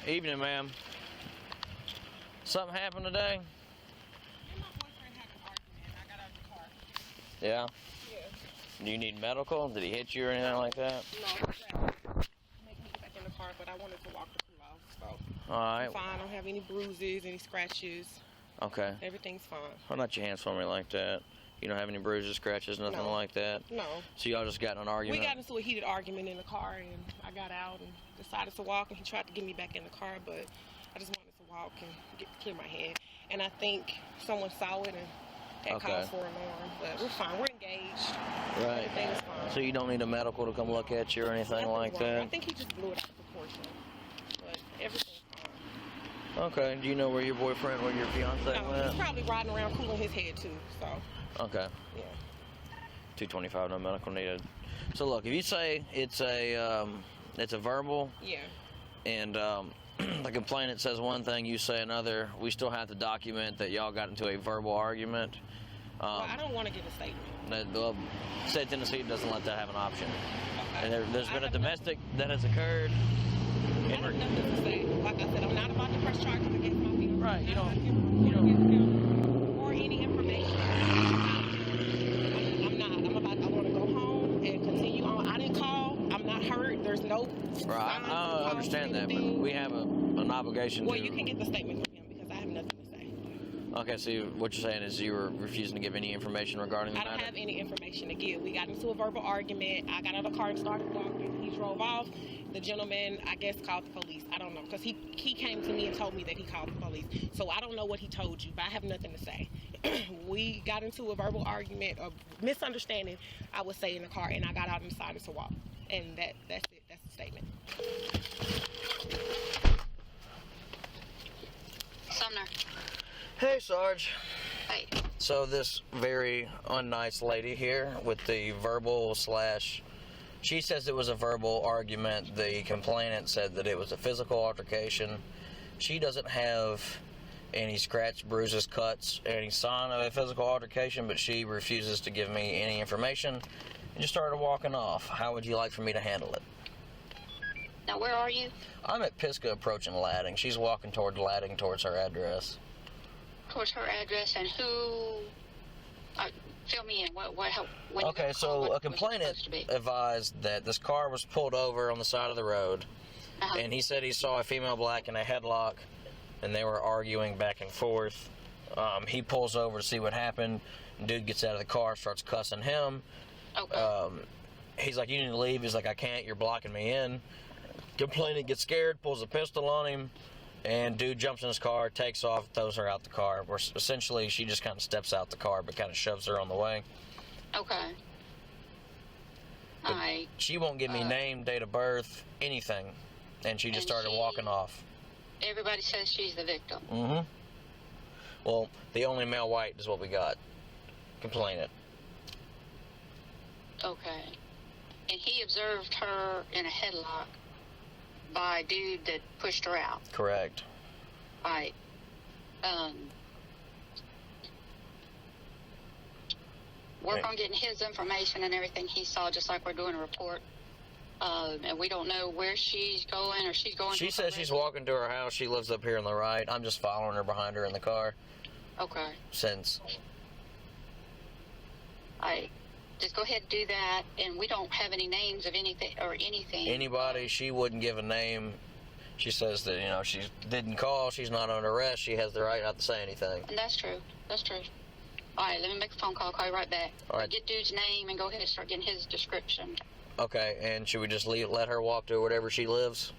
Evening, ma'am. Something happened today? Me and my boyfriend had an argument and I got out of the car. Yeah? Yeah. Do you need medical? Did he hit you or anything like that? No, make me get back in the car, but I wanted to walk the crew off. So Alright. I'm fine. I don't have any bruises, any scratches. Okay. Everything's fine. Why not your hands for me like that? You don't have any bruises, scratches, nothing No. like that? No. So y'all just got in an argument? We got into a heated argument in the car, and I got out and decided to walk, and he tried to get me back in the car, but I just wanted to walk and clear my head. And I think someone saw it and had cause for alarm, but we're fine. We're engaged. Right. Everything is fine. So you don't need a medical to come look at you or anything Nothing like wrong. that? I think he just blew it out of proportion, but everything's fine. Okay. Do you know where your boyfriend or your fiance No, went? he's probably riding around cooling his head too, so. Okay. Yeah. 225, no medical needed. So look, if you say it's a verbal, Yeah. and the complainant says one thing, you say another, we still have to document that y'all got into a verbal argument. Well, I don't want to give a statement. The state of Tennessee doesn't let that have an option. Okay. And there's been a domestic that has occurred. I have nothing to say. Like I said, I'm not about to press charges against my fiance. Right, you don't. Or any information. I'm not. I want to go home and continue on. I didn't call. I'm not hurt. There's no. Right, I understand that, but we have an obligation Well, to. you can get the statement from him because I have nothing to say. Okay, so what you're saying is you were refusing to give any information regarding the I don't matter? have any information to give. We got into a verbal argument. I got out of the car and started walking. He drove off. The gentleman, I guess, called the police. I don't know, because he came to me and told me that he called the police. So I don't know what he told you, but I have nothing to say. We got into a verbal argument, a misunderstanding, I would say, in the car, and I got out and decided to walk. And that's it. That's the statement. Sumner. Hey, Sarge. Hey. So this very unnice lady here with the verbal slash, she says it was a verbal argument. The complainant said that it was a physical altercation. She doesn't have any scratch, bruises, cuts, any sign of a physical altercation, but she refuses to give me any information and just started walking off. How would you like for me to handle it? Now, where are you? I'm at Pisgah approaching Ladding. She's walking toward Ladding towards her address. Towards her address, and who? Fill me in. When Okay, so a complainant advised that this car was pulled over on the side of the road, and he said he saw a female black in a headlock, and they were arguing back and forth. He pulls over to see what happened. Dude gets out of the car, starts cussing him. Okay. He's like, "You need to leave." He's like, "I can't. You're blocking me in." Complainant gets scared, pulls a pistol on him, and dude jumps in his car, takes off, throws her out the car. Where essentially, she just kind of steps out the car, but kind of shoves her on the way. Okay. All right. She won't give me name, date of birth, anything, and she just started walking off. Everybody says she's the victim. Mm-hmm. Well, the only male white is what we got. Complainant. Okay. And he observed her in a headlock by a dude that pushed her out. Correct. All right. Work on getting his information and everything he saw, just like we're doing a report. And we don't know where she's going, or she's going. She says she's walking to her house. She lives up here on the right. I'm just following her behind her in the car. Okay. Since. All right. Just go ahead and do that, and we don't have any names of anything or anything. Anybody, she wouldn't give a name. She says that, you know, she didn't call, she's not under arrest, she has the right not to say anything. And that's true. That's true. All right, let me make a phone call. Call you right back. All right. Get dude's name and go ahead and start getting his description. Okay, and should we just let her walk to wherever she lives?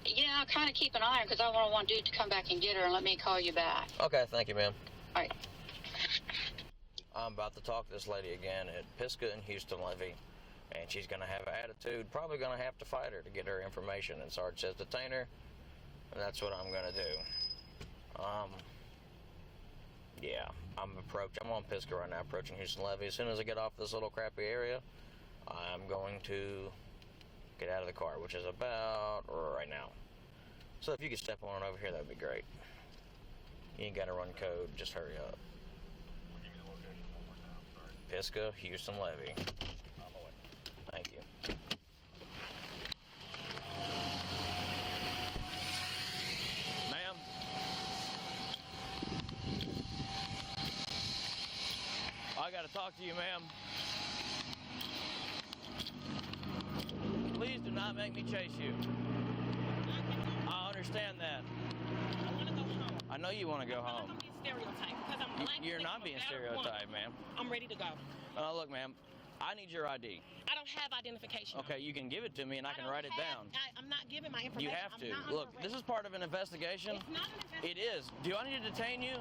Yeah, I'll kind of keep an eye on her because I don't want dude to come back and get her and let me call you back. Okay, thank you, ma'am. All right. I'm about to talk to this lady again at Pisgah and Houston Levy, and she's going to have an attitude, probably going to have to fight her to get her information, and Sarge says detain her, and that's what I'm going to do. Yeah, I'm on Pisgah right now, approaching Houston Levy. As soon as I get off this little crappy area, I'm going to get out of the car, which is about right now. So if you could step on over here, that would be great. You ain't got to run code, just hurry up. Pisgah, Houston Levy. Thank you. talk to you, ma'am. Please do not make me chase you. I understand that. I want to go home. I know you want to go home. I'm being stereotyped because I'm black. You're not being stereotyped, ma'am. I'm ready to go. Look, ma'am, I need your ID. I don't have identification. Okay, you can give it to me and I can write it down. I'm not giving my information. You have to. Look, this is part of an investigation. It's not an investigation. It is. Do I need to detain you?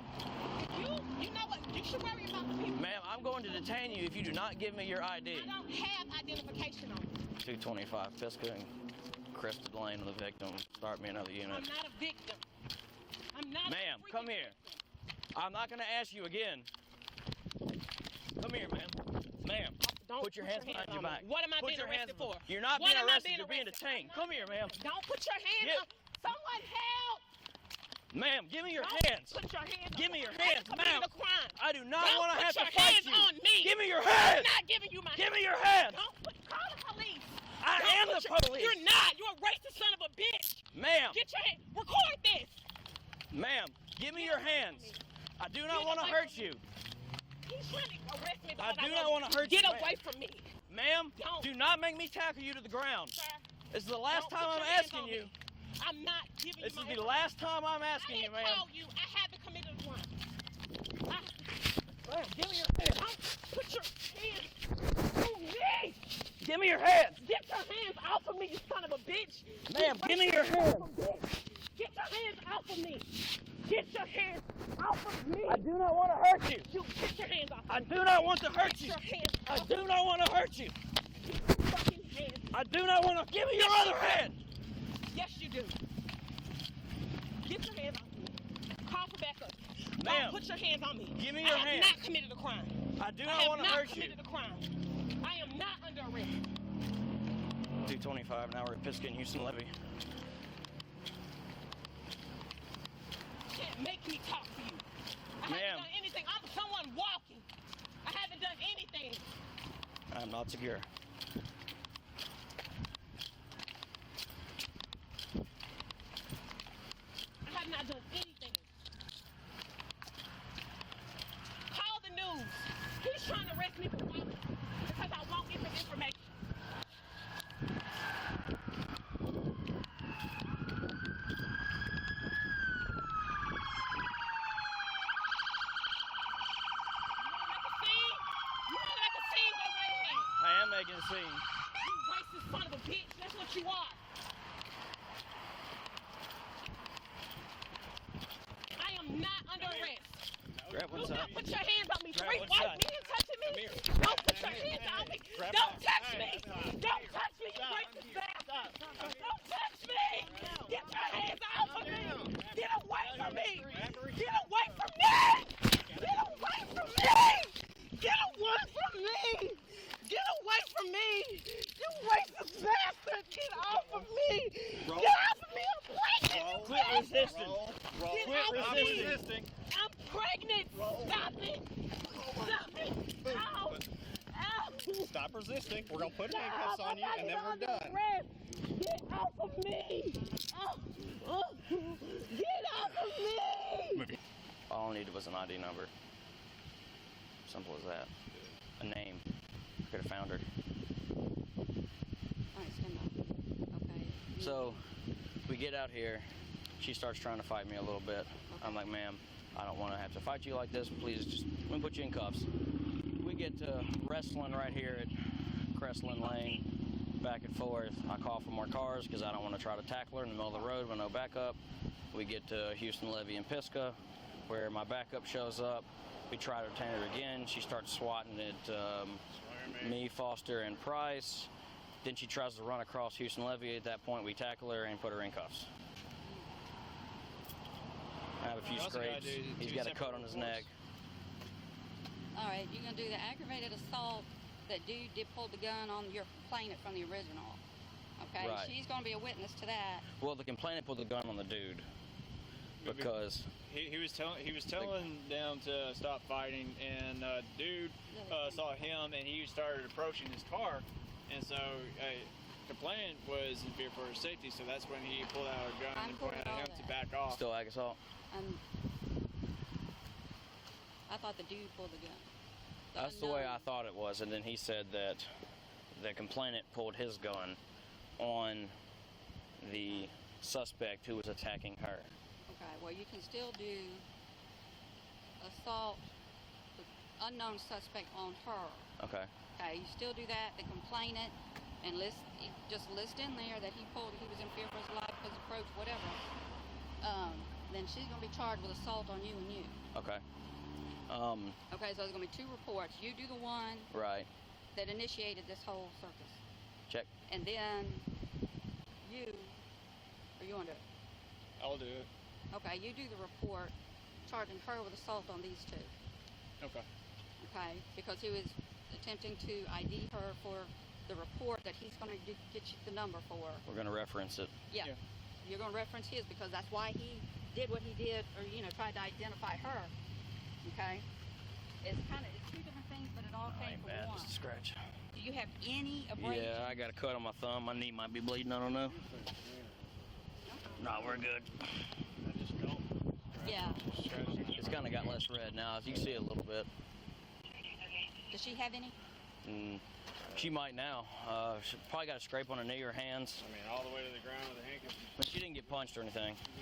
You know what? You should worry about the people. Ma'am, I'm going to detain you if you do not give me your ID. I don't have identification on me. 225 Pisca and Crested Lane of the victim. Start me another unit. I'm not a victim. I'm not. Ma'am, come here. I'm not going to ask you again. Come here, ma'am. Ma'am, put your hands behind your back. What am I being arrested for? You're not being arrested. You're being detained. Come here, ma'am. Don't put your hands on. Someone help! Ma'am, give me your hands. Put your hands on. Give me your hands, ma'am. I do not Don't want to have put to your fight hands you. on me. Give me your hands. I'm not giving you my Give hands. me your hands. Call the police. I am the police. You're not. You're a racist son of a bitch. Ma'am. Get your hands. Record this. Ma'am, give me your hands. I do not want to hurt you. He's trying to arrest me. I do not want to hurt you. Get away from me. Ma'am, do not make me tackle you to the ground. Sir, this is the last time I'm asking you. I'm not giving you This my is the last time I'm asking you, ma'am. I call you. I haven't committed a crime. Ma'am, give me your hands. Don't put your hands on me. Give me your hands. Get your hands off of me, you son of a bitch. Ma'am, give me your hands. Get your hands off of me. Get your hands off of me. I do not want to hurt you. You get your hands off. I do not want to hurt you. Get your hands I off. do not want to hurt you. Get your fucking hands. I do not want to. Give me your other hand. Yes, you do. Get your hands off me. Call for backup. Ma'am, put your hands on me. Give me your hands. I have not committed a crime. I do not want to hurt you. I have not committed a crime. I am not under arrest. 225 an hour at Pisca and Houston Levy. You can't make me talk to you. I Ma'am. haven't done anything. I'm someone walking. I haven't done anything. I'm not secure. I have not done anything. Call the news. He's trying to arrest me because I won't give him information. I am making a scene. You racist son of a bitch. That's what you are. I am not under arrest. Grab one Do side. not put your hands on me. Grab Three one white side. men touching me. Come here. Don't put your hands on me. Grab Don't one. touch me. Don't touch me, you racist bastard. Don't touch me. Get your hands off of me. Get away from me. Get away from me. Get away from me. Get away from me. Get away from me. You racist bastard. Get off of me. Get off of me. I'm pregnant. Quit resisting. Get Quit off of me. resisting. I'm pregnant. Stop it. Stop it. Ow. Ow. Stop resisting. We're gonna put handcuffs on you, and then we're done. Get off of me. Oh. Get off of me. All I needed was an ID number. Simple as that. A name. Could have found her. Alright, stand up. Okay. So we get out here. She starts trying to fight me a little bit. I'm like, ma'am, I don't want to have to fight you like this. Please, just let me put you in cuffs. We get to wrestling right here at Crestland Lane, back and forth. I call for more cars because I don't want to try to tackle her in the middle of the road with no backup. We get to Houston Levy and Pisca, where my backup shows up. We try to detain her again. She starts swatting at me, Foster, and Price. Then she tries to run across Houston Levy. At that point, we tackle her and put her in cuffs. I have a few scrapes. He's got a cut on his neck. Alright, you're gonna do the aggravated assault. That dude did pull the gun on your complainant from the original. Okay? Right. She's gonna be a witness to that. Well, the complainant pulled the gun on the dude because He was telling them to stop fighting, and dude saw him, and he started approaching his car, and so complainant was in fear for his safety, so that's when he pulled out a gun and pointed at him to back off. still ag assault. I thought the dude pulled the gun. That's the way I thought it was, and then he said that the complainant pulled his gun on the suspect who was attacking her. Okay, well, you can still do assault with unknown suspect on her. Okay. Okay, you still do that, the complainant, and just list in there that he was in fear for his life, was approached, whatever. Then she's going to be charged with assault on you and you. Okay. Okay, so there's going to be 2 reports. You do the one Right. that initiated this whole circus. Check. And then you want to do it? I'll do it. Okay, you do the report charging her with assault on these 2. Okay. Okay, because he was attempting to ID her for the report that he's going to get you the number for. We're going to reference it. Yeah. Yeah. You're going to reference his because that's why he did what he did, or tried to identify her. Okay. It's 2 different things, but it all I came ain't from bad, one. just a scratch. Do you have any abrasion? Yeah, I got a cut on my thumb. My knee might be bleeding. I don't know. No, we're good. I just don't. Yeah. It's kind of got less red now. As you can see a little bit. Does she have any? She might now. She probably got a scrape on her knee or hands. I mean, all the way to the ground with a handkerchief. But she didn't get punched or anything.